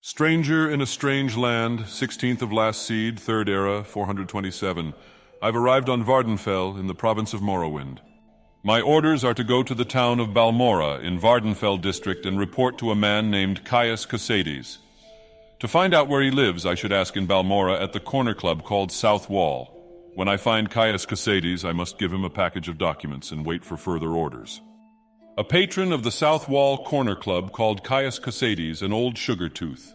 Stranger in a strange land, 16th of last seed, 3rd era, 427. I've arrived on Vvardenfell in the province of Morrowind. My orders are to go to the town of Balmora in Vvardenfell district and report to a man named curisotity. To find out where he lives, I should ask in Balmora at the corner club called South Wall. When I find curisotity, I must give him a package of documents and wait for further orders. A patron of the South Wall Corner Club called curisotity an old sugar tooth,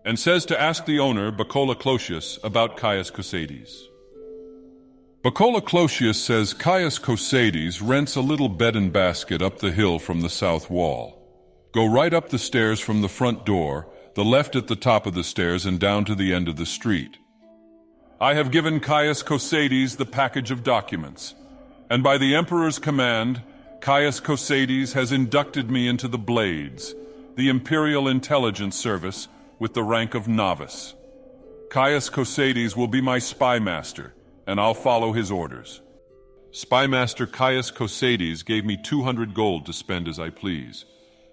and says to ask the owner, Bacola Closius, about curisotity. Bacola Closius says curisotity rents a little bed and basket up the hill from the South Wall. Go right up the stairs from the front door, the left at the top of the stairs and down to the end of the street. I have given curisotity the package of documents, and by the Emperor's command, curisotity has inducted me into the Blades, the Imperial Intelligence Service, with the rank of novice. Curisotity will be my spy master, and I'll follow his orders. Spy master curisotity gave me 200 gold to spend as I please,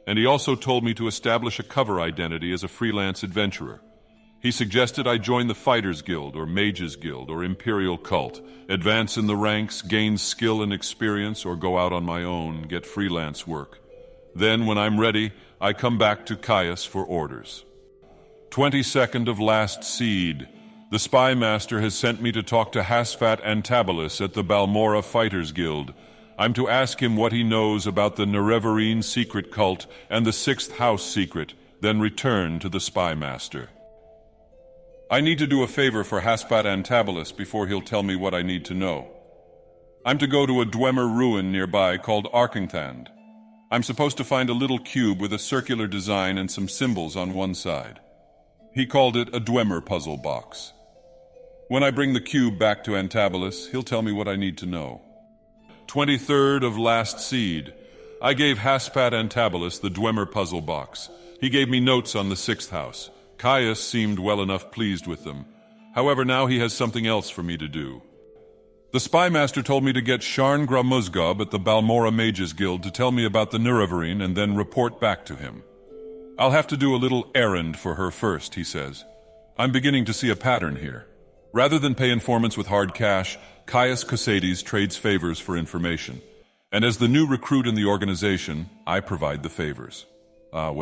and he also told me to establish a cover identity as a freelance adventurer. He suggested I join the Fighters Guild, or Mages Guild, or Imperial Cult, advance in the ranks, gain skill and experience, or go out on my own, get freelance work. Then, when I'm ready, I come back to Caius for orders. 22nd of last seed. The spy master has sent me to talk to Hasfat Antabalus at the Balmora Fighters Guild. I'm to ask him what he knows about the Nerevarine secret cult and the 6th house secret, then return to the spy master. I need to do a favor for Hasfat Antabalus before he'll tell me what I need to know. I'm to go to a Dwemer ruin nearby called Arkenthand. I'm supposed to find a little cube with a circular design and some symbols on one side. He called it a Dwemer puzzle box. When I bring the cube back to Antabalus, he'll tell me what I need to know. 23rd of last seed. I gave Hasfat Antabalus the Dwemer puzzle box. He gave me notes on the 6th house. Caius seemed well enough pleased with them. However, now he has something else for me to do. The spy master told me to get Sharn Gramuzgob at the Balmora Mages Guild to tell me about the Nerevarine and then report back to him. I'll have to do a little errand for her first, he says. I'm beginning to see a pattern here. Rather than pay informants with hard cash, curisotity trades favors for information. And as the new recruit in the organization, I provide the favors. A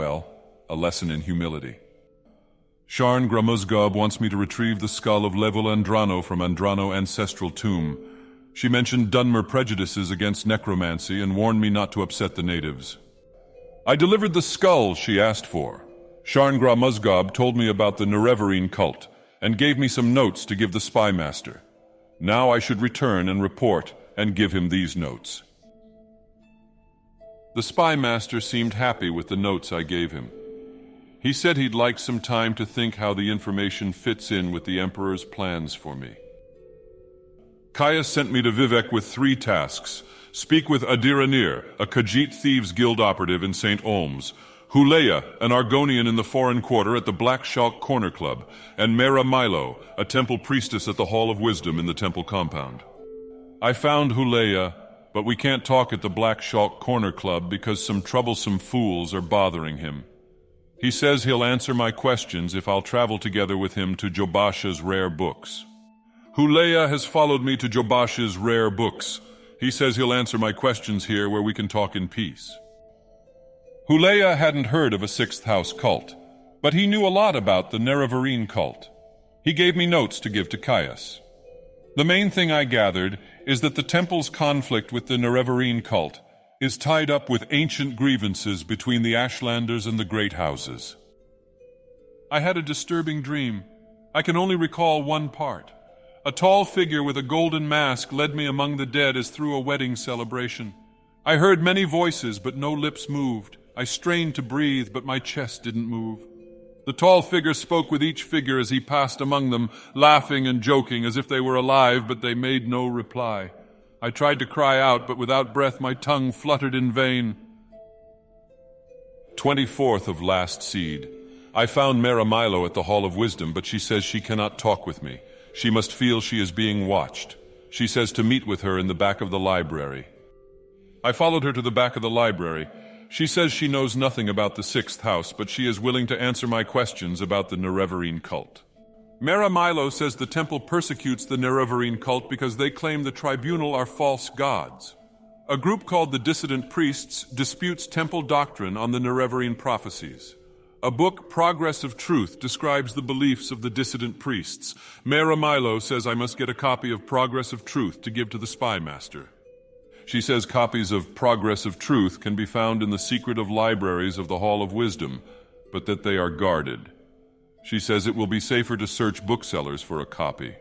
lesson in humility. Sharn Gramuzgob wants me to retrieve the skull of Level Andrano from Andrano Ancestral Tomb. She mentioned Dunmer prejudices against necromancy and warned me not to upset the natives. I delivered the skull she asked for. Sharn Gramuzgob told me about the Nerevarine cult and gave me some notes to give the spy master. Now I should return and report and give him these notes. The spy master seemed happy with the notes I gave him. He said he'd like some time to think how the information fits in with the Emperor's plans for me. Caius sent me to Vivec with 3 tasks. Speak with Adiranir, a Khajiit Thieves Guild operative in St. Olms, Huleya, an Argonian in the Foreign Quarter at the Black Shalk Corner Club, and Mehra Milo, a temple priestess at the Hall of Wisdom in the temple compound. I found Huleya, but we can't talk at the Black Shalk Corner Club because some troublesome fools are bothering him. He says he'll answer my questions if I'll travel together with him to Jobasha's rare books. Huleya has followed me to Jobasha's rare books. He says he'll answer my questions here where we can talk in peace. Huleya hadn't heard of a 6th house cult, but he knew a lot about the Nerevarine cult. He gave me notes to give to Caius. The main thing I gathered is that the temple's conflict with the Nerevarine cult is tied up with ancient grievances between the Ashlanders and the Great Houses. I had a disturbing dream. I can only recall one part. A tall figure with a golden mask led me among the dead as through a wedding celebration. I heard many voices, but no lips moved. I strained to breathe, but my chest didn't move. The tall figure spoke with each figure as he passed among them, laughing and joking as if they were alive, but they made no reply. I tried to cry out, but without breath my tongue fluttered in vain. 24th of last seed. I found Mehra Milo at the Hall of Wisdom, but she says she cannot talk with me. She must feel she is being watched. She says to meet with her in the back of the library. I followed her to the back of the library, She says she knows nothing about the sixth house, but she is willing to answer my questions about the Nerevarine cult. Mehra Milo says the temple persecutes the Nerevarine cult because they claim the tribunal are false gods. A group called the Dissident Priests disputes temple doctrine on the Nerevarine prophecies. A book, Progress of Truth, describes the beliefs of the dissident priests. Mehra Milo says I must get a copy of Progress of Truth to give to the spy master. She says copies of Progress of Truth can be found in the secretive libraries of the Hall of Wisdom, but that they are guarded. She says it will be safer to search booksellers for a copy.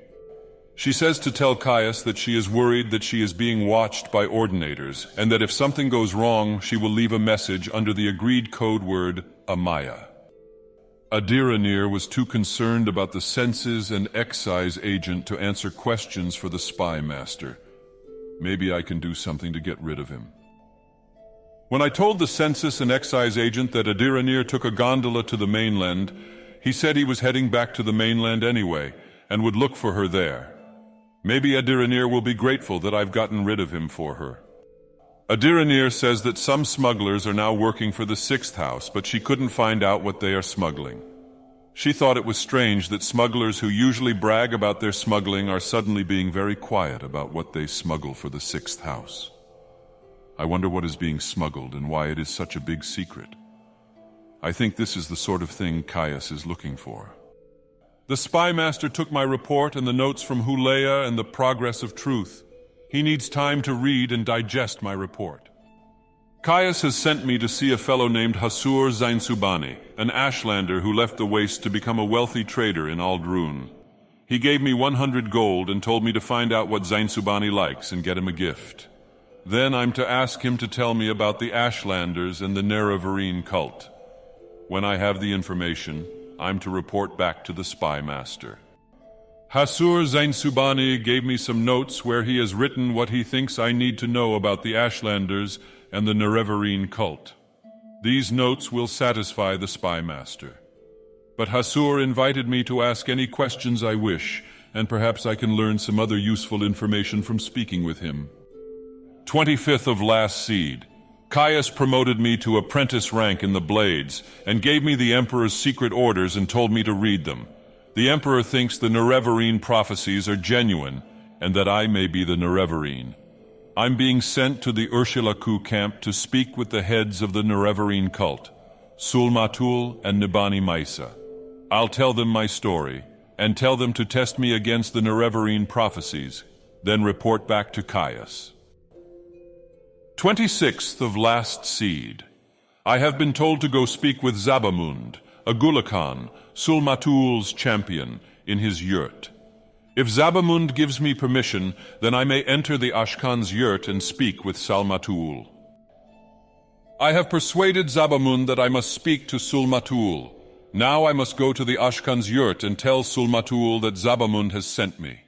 She says to tell Caius that she is worried that she is being watched by ordinators, and that if something goes wrong, she will leave a message under the agreed code word, Amaya. Adiranir was too concerned about the census and excise agent to answer questions for the spy master. Maybe I can do something to get rid of him. When I told the census and excise agent that Adiranir took a gondola to the mainland, he said he was heading back to the mainland anyway, and would look for her there. Maybe Adiranir will be grateful that I've gotten rid of him for her. Adiranir says that some smugglers are now working for the sixth house, but she couldn't find out what they are smuggling. She thought it was strange that smugglers who usually brag about their smuggling are suddenly being very quiet about what they smuggle for the sixth house. I wonder what is being smuggled and why it is such a big secret. I think this is the sort of thing Caius is looking for. The spy master took my report and the notes from Hulea and the Progress of Truth. He needs time to read and digest my report. Caius has sent me to see a fellow named Hasur Zainsubani, an Ashlander who left the Waste to become a wealthy trader in Aldrun. He gave me 100 gold and told me to find out what Zainsubani likes and get him a gift. Then I'm to ask him to tell me about the Ashlanders and the Nerevarine cult. When I have the information, I'm to report back to the spy master. Hasur Zainsubani gave me some notes where he has written what he thinks I need to know about the Ashlanders and the Nerevarine cult. These notes will satisfy the spy master. But Hasur invited me to ask any questions I wish, and perhaps I can learn some other useful information from speaking with him. 25th of last seed. Caius promoted me to apprentice rank in the Blades, and gave me the Emperor's secret orders and told me to read them. The Emperor thinks the Nerevarine prophecies are genuine, and that I may be the Nerevarine. I'm being sent to the Ursulaku camp to speak with the heads of the Nerevarine cult, Sulmatul and Nibani Maisa. I'll tell them my story, and tell them to test me against the Nerevarine prophecies, then report back to Caius. 26th of last seed. I have been told to go speak with Zabamund, a Gulakan, Sulmatul's champion, in his yurt. If Zabamund gives me permission, then I may enter the Ashkan's yurt and speak with Salmatul. I have persuaded Zabamund that I must speak to Sulmatul. Now I must go to the Ashkan's yurt and tell Sulmatul that Zabamund has sent me.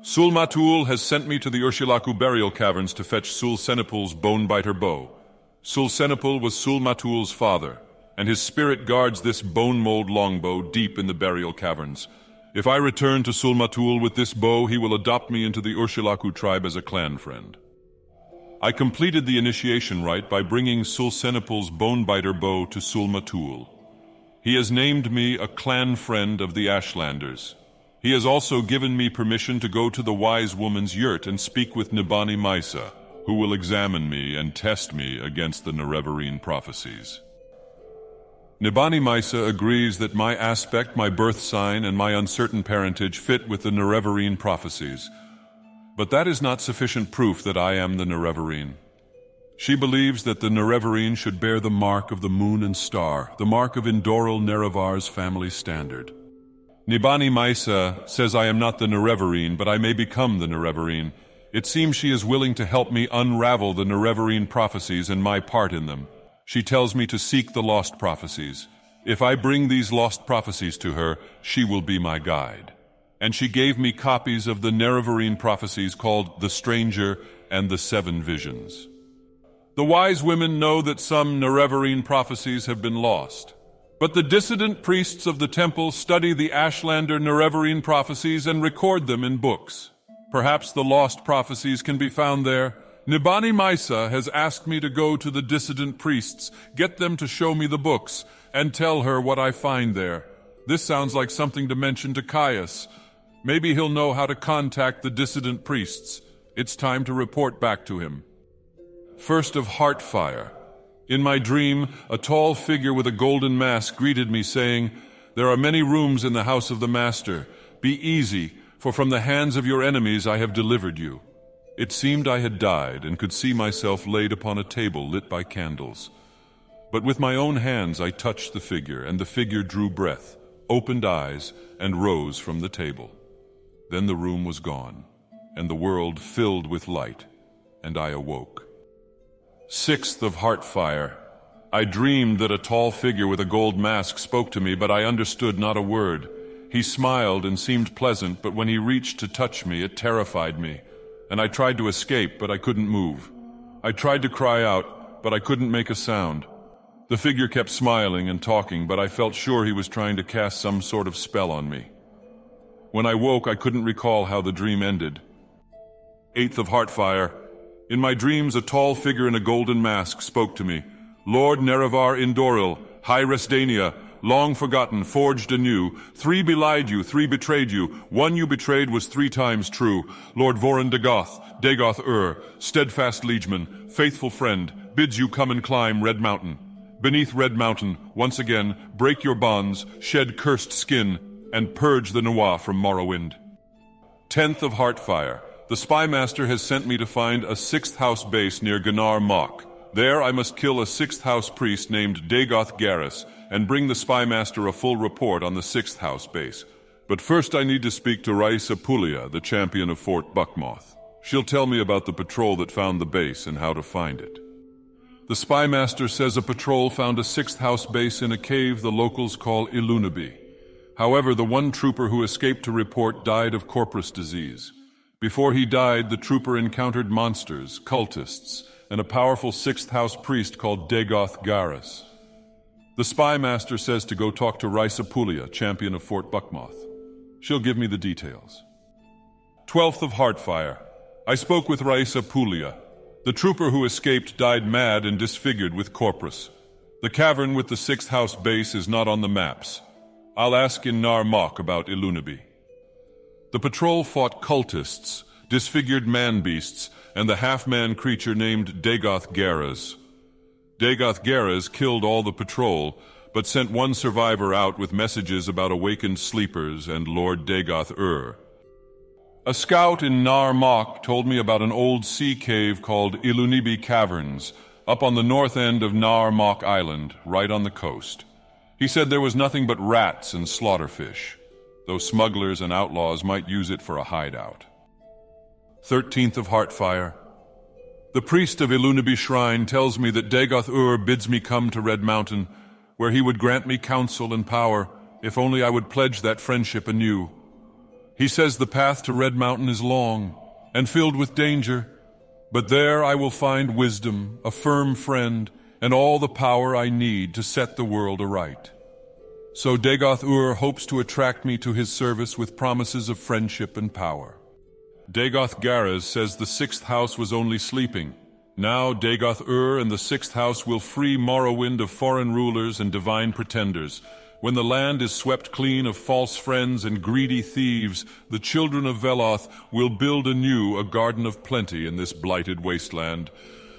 Sulmatul has sent me to the Ursulaku burial caverns to fetch Sulsenipul's bone-biter bow. Sulsenipul was Sulmatul's father, and his spirit guards this bone-mold longbow deep in the burial caverns. If I return to Sulmatul with this bow, he will adopt me into the Ursulaku tribe as a clan friend. I completed the initiation rite by bringing Sulsenipul's bone-biter bow to Sulmatul. He has named me a clan friend of the Ashlanders. He has also given me permission to go to the wise woman's yurt and speak with Nibani Maisa, who will examine me and test me against the Nerevarine prophecies. Nibani Maisa agrees that my aspect, my birth sign, and my uncertain parentage fit with the Nerevarine prophecies. But that is not sufficient proof that I am the Nerevarine. She believes that the Nerevarine should bear the mark of the moon and star, the mark of Indoral Nerevar's family standard. Nibani Maisa says I am not the Nerevarine, but I may become the Nerevarine. It seems she is willing to help me unravel the Nerevarine prophecies and my part in them. She tells me to seek the lost prophecies. If I bring these lost prophecies to her, she will be my guide. And she gave me copies of the Nerevarine prophecies called The Stranger and the Seven Visions. The wise women know that some Nerevarine prophecies have been lost. But the dissident priests of the temple study the Ashlander Nerevarine prophecies and record them in books. Perhaps the lost prophecies can be found there. Nibani Misa has asked me to go to the dissident priests, get them to show me the books, and tell her what I find there. This sounds like something to mention to Caius. Maybe he'll know how to contact the dissident priests. It's time to report back to him. First of Heartfire. In my dream, a tall figure with a golden mask greeted me, saying, "There are many rooms in the house of the Master. Be easy, for from the hands of your enemies I have delivered you." It seemed I had died and could see myself laid upon a table lit by candles. But with my own hands I touched the figure, and the figure drew breath, opened eyes, and rose from the table. Then the room was gone, and the world filled with light, and I awoke. 6th of Heartfire. I dreamed that a tall figure with a gold mask spoke to me, but I understood not a word. He smiled and seemed pleasant, but when he reached to touch me, it terrified me, and I tried to escape, but I couldn't move. I tried to cry out, but I couldn't make a sound. The figure kept smiling and talking, but I felt sure he was trying to cast some sort of spell on me. When I woke, I couldn't recall how the dream ended. 8th of Heartfire. In my dreams, a tall figure in a golden mask spoke to me. "Lord Nerevar Indoril, High Resdania, long forgotten, forged anew. 3 belied you, 3 betrayed you. 1 you betrayed was 3 times true. Lord Voran Dagoth Ur, steadfast liegeman, faithful friend, bids you come and climb Red Mountain. Beneath Red Mountain, once again, break your bonds, shed cursed skin, and purge the Noir from Morrowind." 10th of Heartfire. The Spy Master has sent me to find a 6th house base near Gnar Mok. There I must kill a 6th house priest named Dagoth Ur and bring the Spy Master a full report on the 6th house base. But first I need to speak to Raisa Pulia, the champion of Fort Buckmoth. She'll tell me about the patrol that found the base and how to find it. The Spy Master says a patrol found a 6th house base in a cave the locals call Ilunabi. However, the one trooper who escaped to report died of Corprus disease. Before he died, the trooper encountered monsters, cultists, and a powerful 6th house priest called Dagoth Ur. The Spy Master says to go talk to Raisa Pulia, champion of Fort Buckmoth. She'll give me the details. 12th of Heartfire. I spoke with Raisa Pulia. The trooper who escaped died mad and disfigured with Corprus. The cavern with the 6th house base is not on the maps. I'll ask in Gnar Mok about Ilunabi. The patrol fought cultists, disfigured man-beasts, and the half-man creature named Dagoth Ur. Dagoth Ur killed all the patrol, but sent one survivor out with messages about awakened sleepers and Lord Dagoth Ur. A scout in Gnar Mok told me about an old sea cave called Ilunibi Caverns, up on the north end of Gnar Mok Island, right on the coast. He said there was nothing but rats and slaughterfish, though smugglers and outlaws might use it for a hideout. 13th of Heartfire. The priest of Ilunabi Shrine tells me that Dagoth Ur bids me come to Red Mountain, where he would grant me counsel and power, if only I would pledge that friendship anew. He says the path to Red Mountain is long and filled with danger, but there I will find wisdom, a firm friend, and all the power I need to set the world aright. So Dagoth Ur hopes to attract me to his service with promises of friendship and power. Dagoth Ur says the 6th house was only sleeping. Now Dagoth Ur and the 6th house will free Morrowind of foreign rulers and divine pretenders. When the land is swept clean of false friends and greedy thieves, the children of Veloth will build anew a garden of plenty in this blighted wasteland.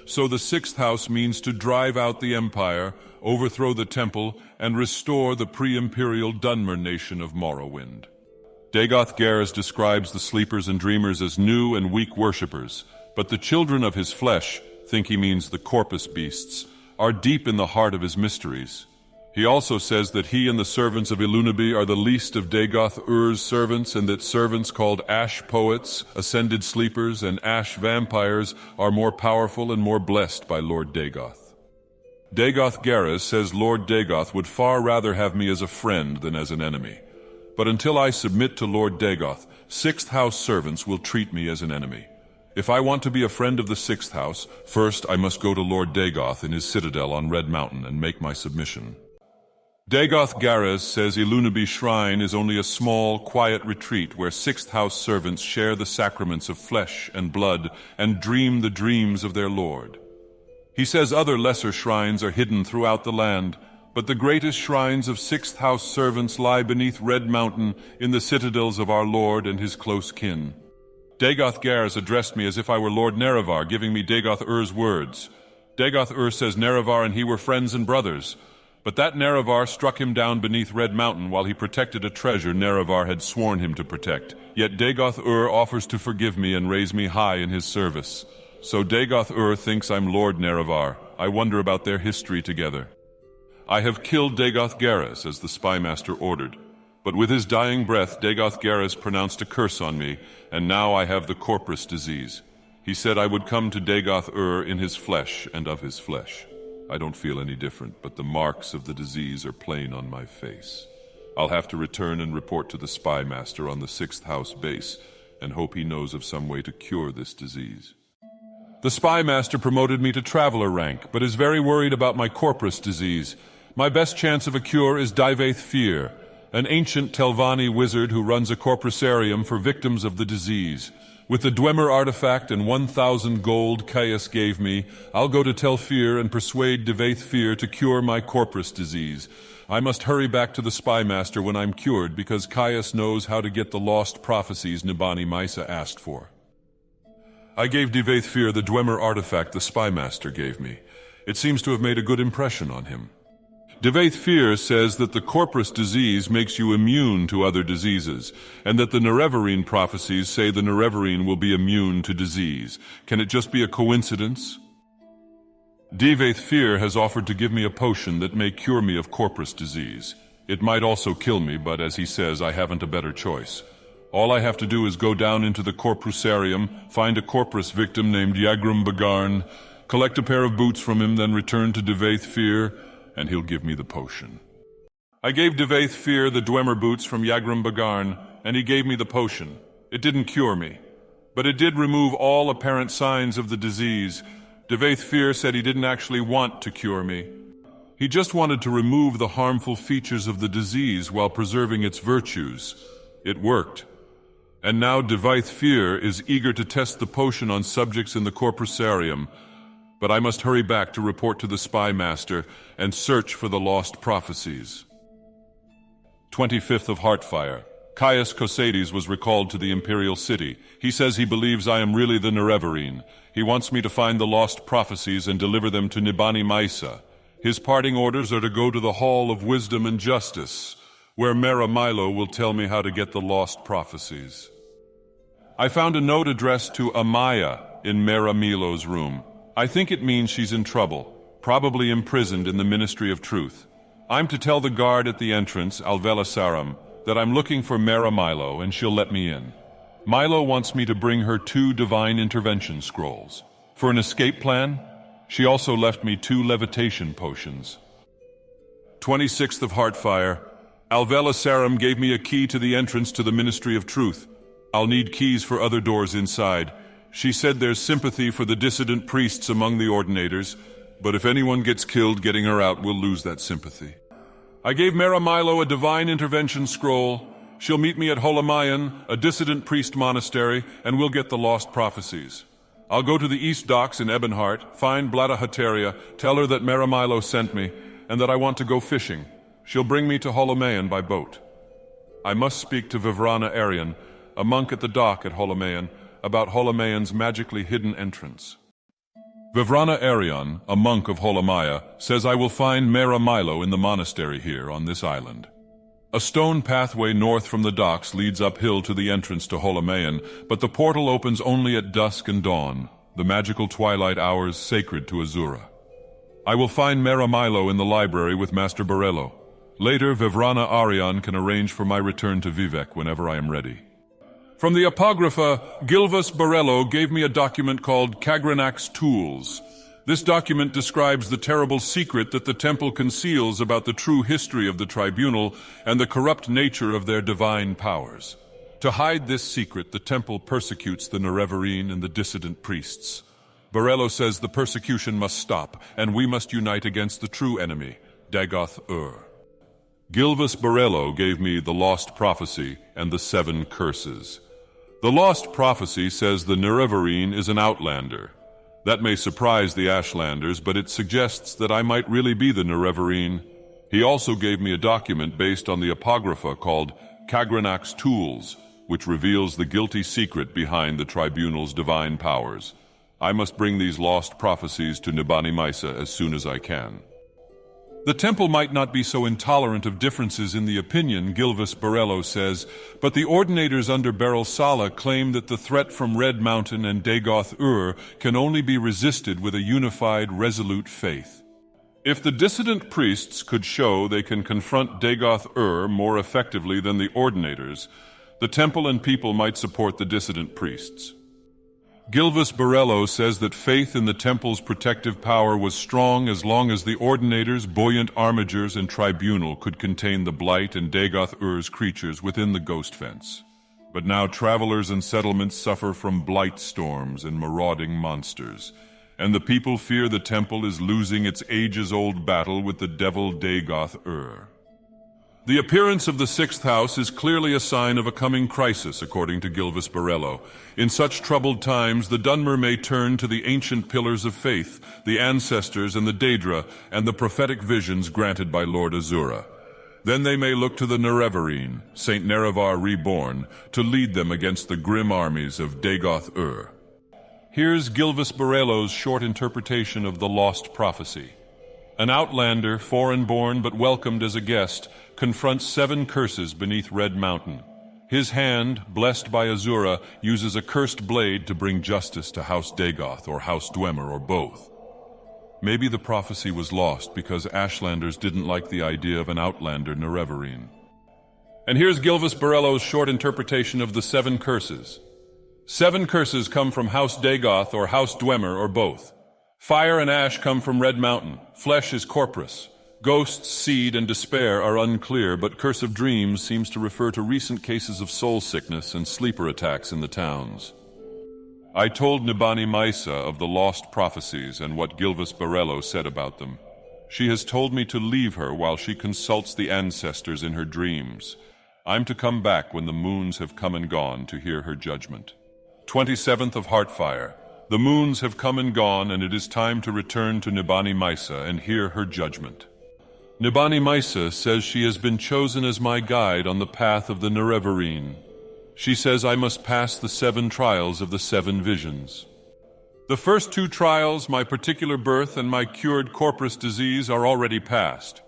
So the 6th house means to drive out the Empire, overthrow the Temple, and restore the pre-imperial Dunmer nation of Morrowind. Dagoth Ur describes the sleepers and dreamers as new and weak worshippers, but the children of his flesh, think he means the Corpus beasts, are deep in the heart of his mysteries. He also says that he and the servants of Ilunabi are the least of Dagoth Ur's servants, and that servants called Ash Poets, Ascended Sleepers, and Ash Vampires are more powerful and more blessed by Lord Dagoth. Dagoth Ur says Lord Dagoth would far rather have me as a friend than as an enemy. But until I submit to Lord Dagoth, 6th house servants will treat me as an enemy. If I want to be a friend of the 6th house, first I must go to Lord Dagoth in his citadel on Red Mountain and make my submission. Dagoth Ur says Ilunabi Shrine is only a small, quiet retreat where Sixth House servants share the sacraments of flesh and blood and dream the dreams of their Lord. He says other lesser shrines are hidden throughout the land, but the greatest shrines of Sixth House servants lie beneath Red Mountain in the citadels of our Lord and his close kin. Dagoth Ur addressed me as if I were Lord Nerevar, giving me Dagoth Ur's words. Dagoth Ur says Nerevar and he were friends and brothers, but that Nerevar struck him down beneath Red Mountain while he protected a treasure Nerevar had sworn him to protect. Yet Dagoth Ur offers to forgive me and raise me high in his service. So Dagoth Ur thinks I'm Lord Nerevar. I wonder about their history together. I have killed Dagoth Ur, as the spymaster ordered. But with his dying breath, Dagoth Ur pronounced a curse on me, and now I have the Corprus disease. He said I would come to Dagoth Ur in his flesh and of his flesh. I don't feel any different, but the marks of the disease are plain on my face. I'll have to return and report to the spymaster on the Sixth House base, and hope he knows of some way to cure this disease. The spymaster promoted me to traveler rank, but is very worried about my Corprus disease. My best chance of a cure is Dagoth Ur, an ancient Telvanni wizard who runs a corpusarium for victims of the disease. With the Dwemer artifact and 1,000 gold Caius gave me, I'll go to Tel Fir and persuade Dagoth Ur to cure my Corprus disease. I must hurry back to the spymaster when I'm cured, because Caius knows how to get the lost prophecies Nibani Misa asked for. I gave Dagoth Ur the Dwemer artifact the spymaster gave me. It seems to have made a good impression on him. Dagoth Ur says that the Corprus disease makes you immune to other diseases, and that the Nerevarine prophecies say the Nerevarine will be immune to disease. Can it just be a coincidence? Dagoth Ur has offered to give me a potion that may cure me of Corprus disease. It might also kill me, but as he says, I haven't a better choice. All I have to do is go down into the Corprusarium, find a Corprus victim named Yagrum Bagarn, collect a pair of boots from him, then return to Dagoth Ur, and he'll give me the potion. I gave Dagoth Ur the Dwemer boots from Yagrum Bagarn, and he gave me the potion. It didn't cure me, but it did remove all apparent signs of the disease. Dagoth Ur said he didn't actually want to cure me. He just wanted to remove the harmful features of the disease while preserving its virtues. It worked. And now Dagoth Ur is eager to test the potion on subjects in the Corprusarium, but I must hurry back to report to the spymaster and search for the lost prophecies. 25th of Heartfire. Caius Cosades was recalled to the Imperial City. He says he believes I am really the Nerevarine. He wants me to find the lost prophecies and deliver them to Nibani Misa. His parting orders are to go to the Hall of Wisdom and Justice, where Mehra Milo will tell me how to get the lost prophecies. I found a note addressed to Amaya in Mehra Milo's room. I think it means she's in trouble, probably imprisoned in the Ministry of Truth. I'm to tell the guard at the entrance, Alvela Sarum, that I'm looking for Mehra Milo and she'll let me in. Milo wants me to bring her 2 divine intervention scrolls. For an escape plan, she also left me 2 levitation potions. 26th of Heartfire. Alvela Sarum gave me a key to the entrance to the Ministry of Truth. I'll need keys for other doors inside. She said there's sympathy for the dissident priests among the ordinators, but if anyone gets killed getting her out, we'll lose that sympathy. I gave Mehra Milo a divine intervention scroll. She'll meet me at Holamayan, a dissident priest monastery, and we'll get the lost prophecies. I'll go to the East Docks in Ebonheart, find Blada Hateria, tell her that Mehra Milo sent me, and that I want to go fishing. She'll bring me to Holamayan by boat. I must speak to Vivrana Arian, a monk at the dock at Holamayan, about Holamayan's magically hidden entrance. Vivrana Arian, a monk of Holamaya, says I will find Mehra Milo in the monastery here on this island. A stone pathway north from the docks leads uphill to the entrance to Holamayan, but the portal opens only at dusk and dawn, the magical twilight hours sacred to Azura. I will find Mehra Milo in the library with Master Borello. Later, Vivrana Arian can arrange for my return to Vivec whenever I am ready. From the Apocrypha, Gilvas Borello gave me a document called Kagranak's Tools. This document describes the terrible secret that the temple conceals about the true history of the tribunal and the corrupt nature of their divine powers. To hide this secret, the temple persecutes the Nerevarine and the dissident priests. Borello says the persecution must stop, and we must unite against the true enemy, Dagoth Ur. Gilvas Borello gave me the Lost Prophecy and the 7 Curses. The Lost Prophecy says the Nerevarine is an outlander. That may surprise the Ashlanders, but it suggests that I might really be the Nerevarine. He also gave me a document based on the Apocrypha called Kagranak's Tools, which reveals the guilty secret behind the tribunal's divine powers. I must bring these lost prophecies to Nibani Maisa as soon as I can. The temple might not be so intolerant of differences in the opinion, Gilvas Borello says, but the ordinators under Beryl Sala claim that the threat from Red Mountain and Dagoth Ur can only be resisted with a unified, resolute faith. If the dissident priests could show they can confront Dagoth Ur more effectively than the ordinators, the temple and people might support the dissident priests. Gilvas Borello says that faith in the temple's protective power was strong as long as the ordinators, buoyant armigers, and tribunal could contain the blight and Dagoth Ur's creatures within the ghost fence. But now travelers and settlements suffer from blight storms and marauding monsters, and the people fear the temple is losing its ages-old battle with the devil Dagoth Ur. The appearance of the 6th house is clearly a sign of a coming crisis, according to Gilvas Borello. In such troubled times, the Dunmer may turn to the ancient pillars of faith, the ancestors and the Daedra, and the prophetic visions granted by Lord Azura. Then they may look to the Nerevarine, Saint Nerevar reborn, to lead them against the grim armies of Dagoth Ur. Here's Gilvas Borello's short interpretation of the Lost Prophecy. An outlander, foreign-born but welcomed as a guest, confronts 7 curses beneath Red Mountain. His hand, blessed by Azura, uses a cursed blade to bring justice to House Dagoth or House Dwemer or both. Maybe the prophecy was lost because Ashlanders didn't like the idea of an outlander Nerevarine. And here's Gilvas Borello's short interpretation of the 7 curses. 7 curses come from House Dagoth or House Dwemer or both. Fire and ash come from Red Mountain. Flesh is Corprus. Ghosts, seed, and despair are unclear, but Curse of Dreams seems to refer to recent cases of soul sickness and sleeper attacks in the towns. I told Nibani Maisa of the lost prophecies and what Gilvas Borello said about them. She has told me to leave her while she consults the ancestors in her dreams. I'm to come back when the moons have come and gone to hear her judgment. 27th of Heartfire. The moons have come and gone, and it is time to return to Nibani Maisa and hear her judgment. Nibani Maisa says she has been chosen as my guide on the path of the Nerevarine. She says I must pass the 7 trials of the 7 visions. The first 2 trials, my particular birth and my cured Corprus disease, are already passed.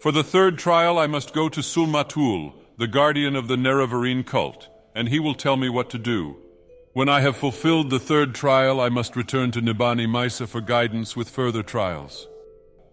For the 3rd trial, I must go to Sulmatul, the guardian of the Nerevarine cult, and he will tell me what to do. When I have fulfilled the 3rd trial, I must return to Nibani Maisa for guidance with further trials.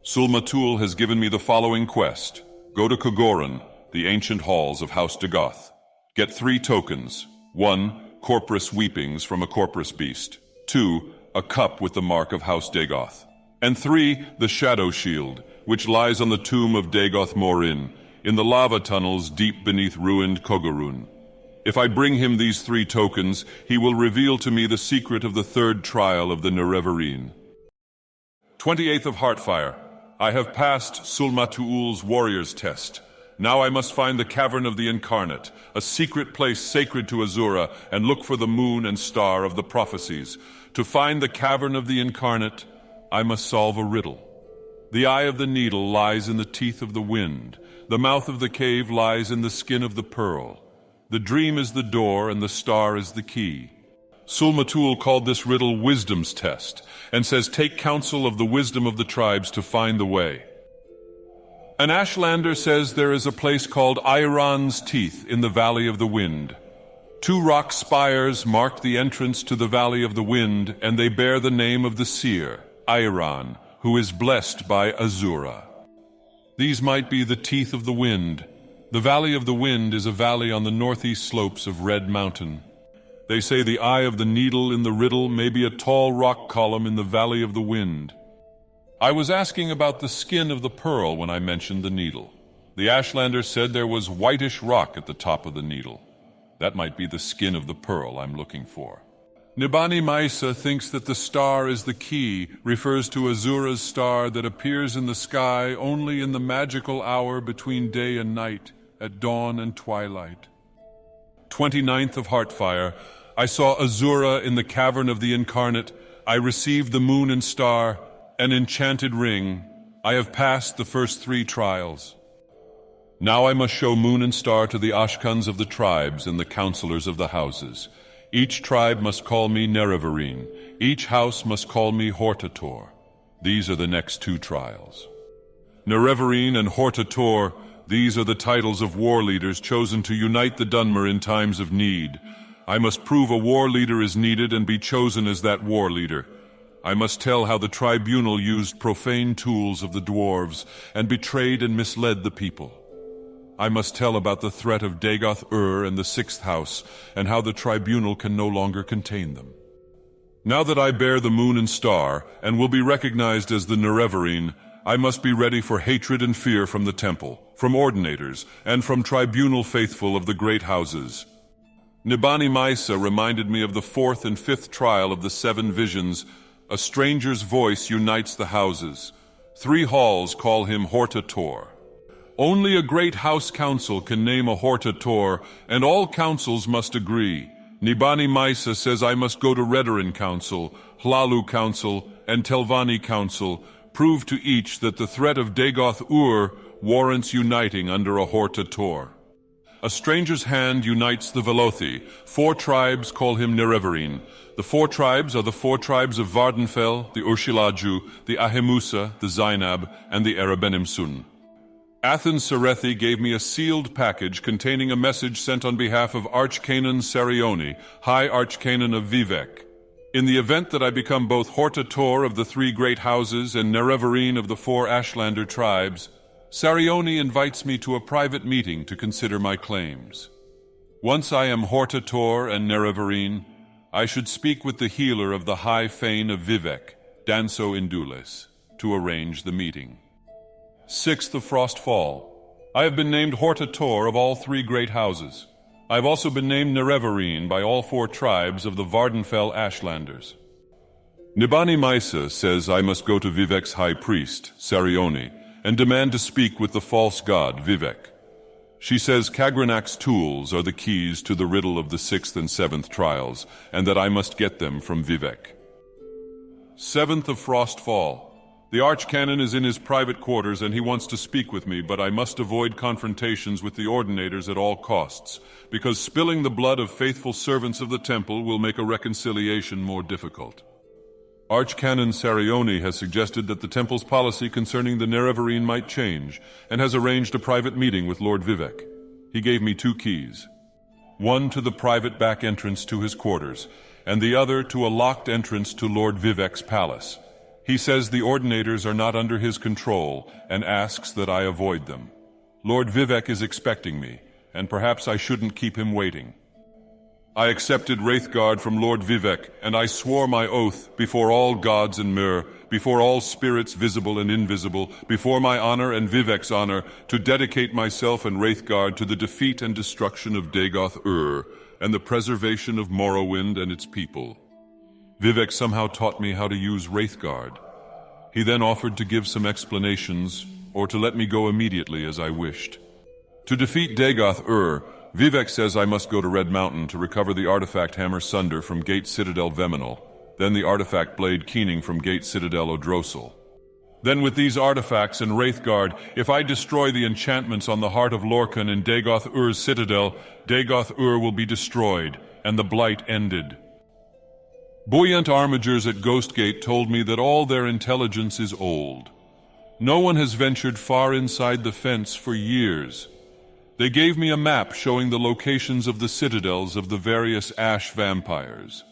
Sulmatul has given me the following quest. Go to Kogoran, the ancient halls of House Dagoth. Get 3 tokens. 1, Corprus weepings from a Corprus beast. 2, a cup with the mark of House Dagoth. And 3, the shadow shield, which lies on the tomb of Dagoth Morin, in the lava tunnels deep beneath ruined Kogorun. If I bring him these 3 tokens, he will reveal to me the secret of the 3rd trial of the Nerevarine. 28th of Heartfire. I have passed Sulmatuul's warrior's test. Now I must find the Cavern of the Incarnate, a secret place sacred to Azura, and look for the moon and star of the prophecies. To find the Cavern of the Incarnate, I must solve a riddle. The eye of the needle lies in the teeth of the wind. The mouth of the cave lies in the skin of the pearl. The dream is the door, and the star is the key. Sulmatul called this riddle Wisdom's Test, and says take counsel of the wisdom of the tribes to find the way. An Ashlander says there is a place called Iron's Teeth in the Valley of the Wind. 2 rock spires mark the entrance to the Valley of the Wind, and they bear the name of the seer, Iron, who is blessed by Azura. These might be the teeth of the wind. The Valley of the Wind is a valley on the northeast slopes of Red Mountain. They say the eye of the needle in the riddle may be a tall rock column in the Valley of the Wind. I was asking about the skin of the pearl when I mentioned the needle. The Ashlander said there was whitish rock at the top of the needle. That might be the skin of the pearl I'm looking for. Nibani Maisa thinks that the star is the key, refers to Azura's star that appears in the sky only in the magical hour between day and night, at dawn and twilight. 29th of Heartfire, I saw Azura in the cavern of the Incarnate. I received the moon and star, an enchanted ring. I have passed the first 3 trials. Now I must show moon and star to the Ashkans of the tribes and the counselors of the houses. Each tribe must call me Nerevarine. Each house must call me Hortator. These are the next 2 trials. Nerevarine and Hortator, these are the titles of war leaders chosen to unite the Dunmer in times of need. I must prove a war leader is needed and be chosen as that war leader. I must tell how the tribunal used profane tools of the dwarves and betrayed and misled the people. I must tell about the threat of Dagoth Ur and the 6th house, and how the tribunal can no longer contain them. Now that I bear the moon and star, and will be recognized as the Nerevarine, I must be ready for hatred and fear from the temple, from ordinators, and from tribunal faithful of the great houses. Nibani Maisa reminded me of the 4th and 5th trial of the 7 visions. A stranger's voice unites the houses. 3 halls call him Hortator. Only a great house council can name a Hortator, and all councils must agree. Nibani Maisa says I must go to Redarin Council, Hlalu Council, and Telvanni Council, prove to each that the threat of Dagoth Ur warrants uniting under a Hortator. A stranger's hand unites the Velothi. 4 tribes call him Nerevarine. The 4 tribes are the 4 tribes of Vvardenfell, the Urshilaju, the Ahemusa, the Zainab, and the Erebenimsun. Athens Serethi gave me a sealed package containing a message sent on behalf of Archcanon Sarioni, High Archcanon of Vivec. In the event that I become both Hortator of the 3 great houses and Nerevarine of the 4 Ashlander tribes, Sarioni invites me to a private meeting to consider my claims. Once I am Hortator and Nerevarine, I should speak with the healer of the High Fane of Vivec, Danso Indulis, to arrange the meeting. 6th of Frostfall. I have been named Hortator of all 3 great houses. I have also been named Nerevarine by all 4 tribes of the Vvardenfell Ashlanders. Nibani Maisa says I must go to Vivec's high priest, Sarioni, and demand to speak with the false god, Vivec. She says Kagranak's tools are the keys to the riddle of the 6th and 7th trials, and that I must get them from Vivec. 7th of Frostfall. The Archcanon is in his private quarters and he wants to speak with me, but I must avoid confrontations with the Ordinators at all costs, because spilling the blood of faithful servants of the temple will make a reconciliation more difficult. Archcanon Sarioni has suggested that the temple's policy concerning the Nerevarine might change, and has arranged a private meeting with Lord Vivec. He gave me 2 keys. One to the private back entrance to his quarters, and the other to a locked entrance to Lord Vivec's palace. He says the Ordinators are not under his control, and asks that I avoid them. Lord Vivec is expecting me, and perhaps I shouldn't keep him waiting. I accepted Wraithguard from Lord Vivec, and I swore my oath before all gods and Mehra, before all spirits visible and invisible, before my honor and Vivec's honor, to dedicate myself and Wraithguard to the defeat and destruction of Dagoth Ur, and the preservation of Morrowind and its people. Vivec somehow taught me how to use Wraithguard. He then offered to give some explanations, or to let me go immediately as I wished. To defeat Dagoth Ur, Vivec says I must go to Red Mountain to recover the artifact hammer Sunder from Gate Citadel Veminal, then the artifact blade Keening from Gate Citadel Odrosal. Then with these artifacts and Wraithguard, if I destroy the enchantments on the heart of Lorcan in Dagoth Ur's citadel, Dagoth Ur will be destroyed, and the blight ended. Buoyant armigers at Ghostgate told me that all their intelligence is old. No one has ventured far inside the fence for years. They gave me a map showing the locations of the citadels of the various ash vampires.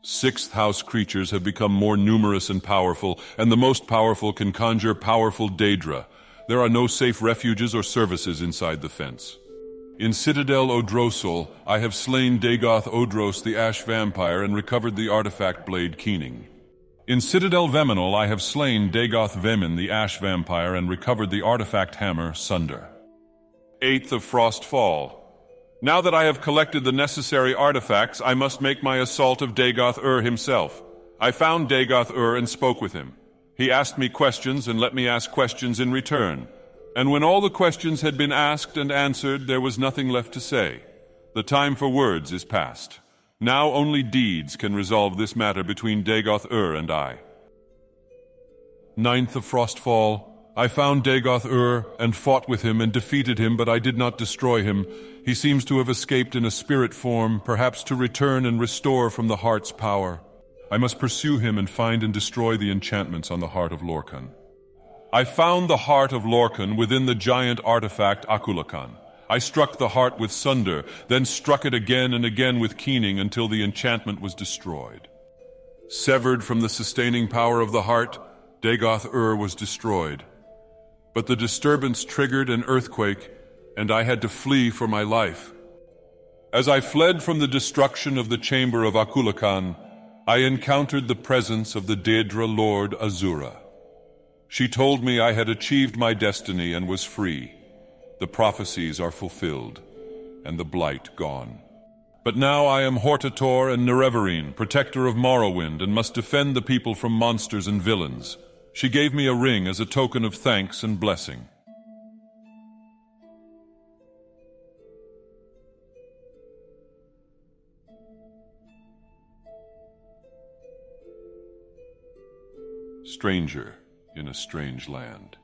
6th house creatures have become more numerous and powerful, and the most powerful can conjure powerful Daedra. There are no safe refuges or services inside the fence. In Citadel Odrosal, I have slain Dagoth Odros the Ash Vampire and recovered the artifact blade Keening. In Citadel Veminal, I have slain Dagoth Vemin the Ash Vampire and recovered the artifact hammer Sunder. 8th of Frostfall. Now that I have collected the necessary artifacts, I must make my assault of Dagoth Ur himself. I found Dagoth Ur and spoke with him. He asked me questions and let me ask questions in return. And when all the questions had been asked and answered, there was nothing left to say. The time for words is past. Now only deeds can resolve this matter between Dagoth Ur and I. 9th of Frostfall. I found Dagoth Ur and fought with him and defeated him, but I did not destroy him. He seems to have escaped in a spirit form, perhaps to return and restore from the heart's power. I must pursue him and find and destroy the enchantments on the heart of Lorkhan. I found the heart of Lorkhan within the giant artifact Akulakan. I struck the heart with Sunder, then struck it again and again with Keening until the enchantment was destroyed. Severed from the sustaining power of the heart, Dagoth Ur was destroyed. But the disturbance triggered an earthquake, and I had to flee for my life. As I fled from the destruction of the chamber of Akulakan, I encountered the presence of the Daedra Lord Azura. She told me I had achieved my destiny and was free. The prophecies are fulfilled, and the blight gone. But now I am Hortator and Nerevarine, protector of Morrowind, and must defend the people from monsters and villains. She gave me a ring as a token of thanks and blessing. Stranger in a strange land.